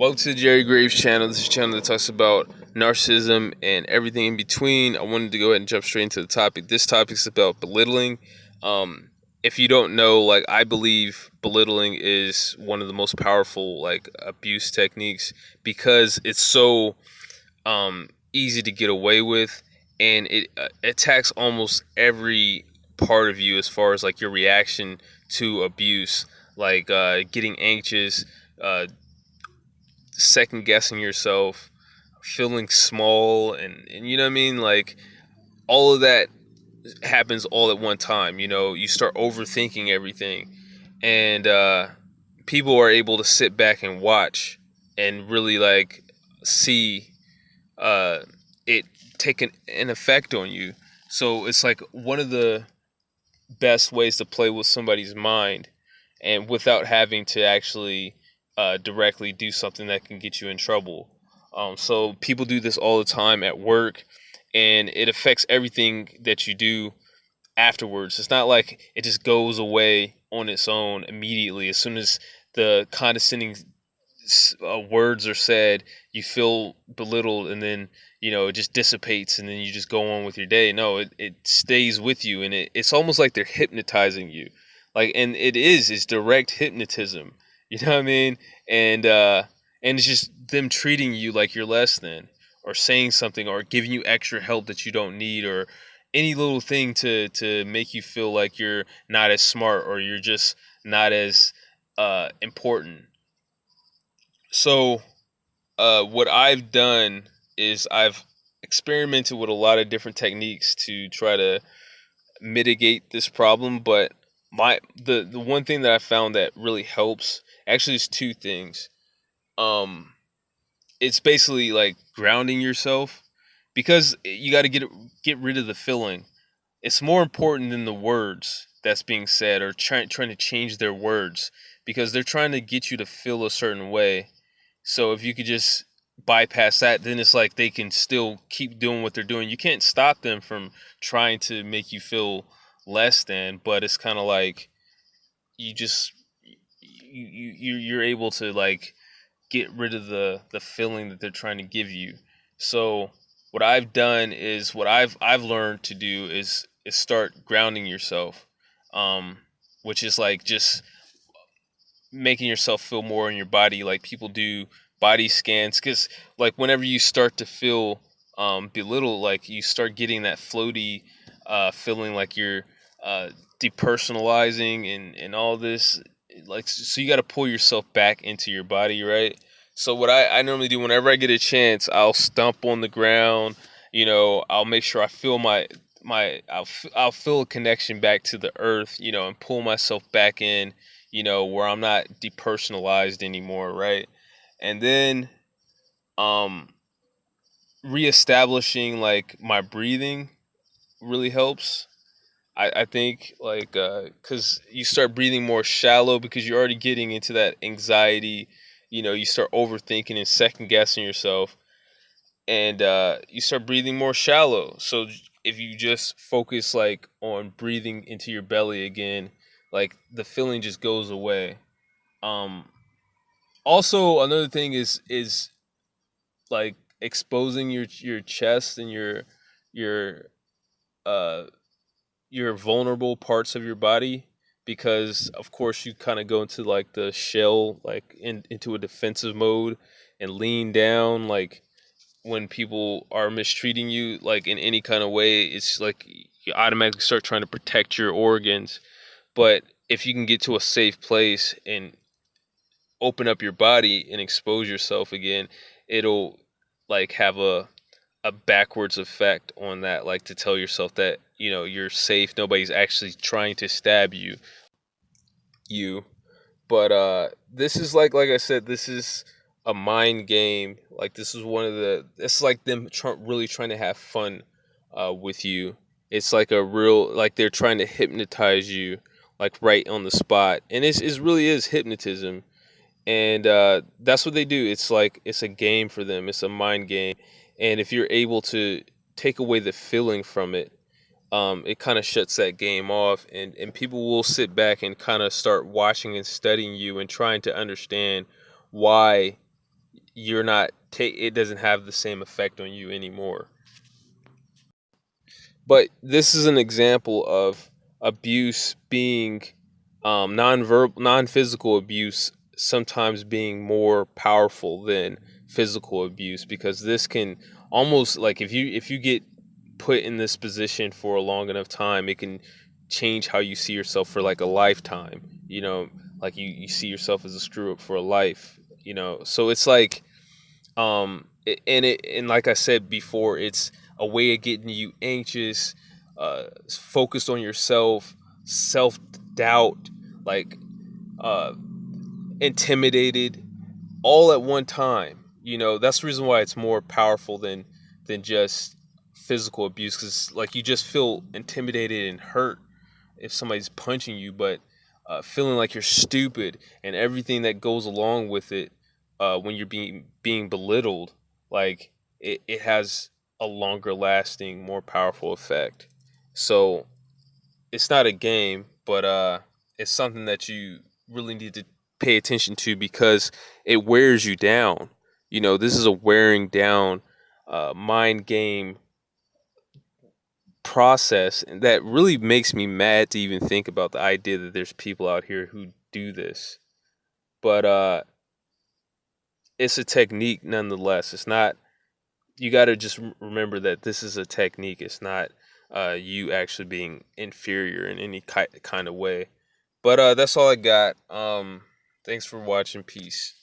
Welcome to the Jerry Graves channel. This is a channel that talks about narcissism and everything in between. I wanted to go ahead and jump straight into the topic. This topic is about belittling. If you don't know, I believe belittling is one of the most powerful abuse techniques because it's so easy to get away with, and it attacks almost every part of you as far as your reaction to abuse, getting anxious, uh, second guessing yourself, feeling small, and you know what I mean? All of that happens all at one time. You start overthinking everything, and people are able to sit back and watch and really see uh, it take an effect on you. So it's like one of the best ways to play with somebody's mind and without having to actually directly do something that can get you in trouble. So people do this all the time at work, and it affects everything that you do afterwards. It's not like it just goes away on its own immediately. As soon as the condescending words are said, you feel belittled, and then it just dissipates, and then you just go on with your day. No, it stays with you, and it's almost like they're hypnotizing you, and it's direct hypnotism. You know what I mean? And it's just them treating you like you're less than, or saying something, or giving you extra help that you don't need, or any little thing to make you feel like you're not as smart, or you're just not as important. So, what I've done is I've experimented with a lot of different techniques to try to mitigate this problem. But the one thing that I found that really helps actually is two things. Um, it's basically like grounding yourself, because you got to get rid of the feeling. It's more important than the words that's being said, or trying to change their words, because they're trying to get you to feel a certain way. So if you could just bypass that, then it's like they can still keep doing what they're doing. You can't stop them from trying to make you feel less than, but it's kind of like you just you're able to get rid of the feeling that they're trying to give you. So what I've done is, what I've learned to do is start grounding yourself, um, which is just making yourself feel more in your body, like people do body scans, because whenever you start to feel belittled, you start getting that floaty feeling, like you're uh, depersonalizing and all this, so you got to pull yourself back into your body, right? So what I normally do whenever I get a chance, I'll stomp on the ground. I'll make sure I feel I'll feel a connection back to the earth, and pull myself back in, where I'm not depersonalized anymore, right? And then um reestablishing my breathing really helps. I think because you start breathing more shallow, because you're already getting into that anxiety. You start overthinking and second guessing yourself, and you start breathing more shallow. So if you just focus on breathing into your belly again, the feeling just goes away. um Also, another thing is exposing your chest and your uh your vulnerable parts of your body, because of course you kind of go into the shell, into a defensive mode, and lean down, when people are mistreating you in any kind of way. It's like you automatically start trying to protect your organs. But if you can get to a safe place and open up your body and expose yourself again, it'll have a backwards effect on that, to tell yourself that you're safe, nobody's actually trying to stab you. But this is like I said, this is a mind game. This is one of the it's like them really trying to have fun with you. It's like a real, they're trying to hypnotize you, right on the spot, and it really is hypnotism. And that's what they do. It's a game for them. It's a mind game, and if you're able to take away the feeling from it, it kind of shuts that game off, and people will sit back and kind of start watching and studying you and trying to understand why you're not it doesn't have the same effect on you anymore. But this is an example of abuse being non-physical abuse sometimes being more powerful than physical abuse, because this can almost, like, if you get put in this position for a long enough time, it can change how you see yourself for like a lifetime. Like you see yourself as a screw up for a life. So it's like, and like I said before, it's a way of getting you anxious, focused on yourself, self doubt, like uh, intimidated, all at one time. That's the reason why it's more powerful than just physical abuse, because like you just feel intimidated and hurt if somebody's punching you, but feeling like you're stupid and everything that goes along with it, when you're being belittled, like it has a longer lasting, more powerful effect. So it's not a game, but it's something that you really need to pay attention to, because it wears you down. This is a wearing down mind game process, and that really makes me mad to even think about the idea that there's people out here who do this. But it's a technique nonetheless. It's not, you got to just remember that this is a technique. It's not you actually being inferior in any kind of way. But that's all I got. Thanks for watching. Peace.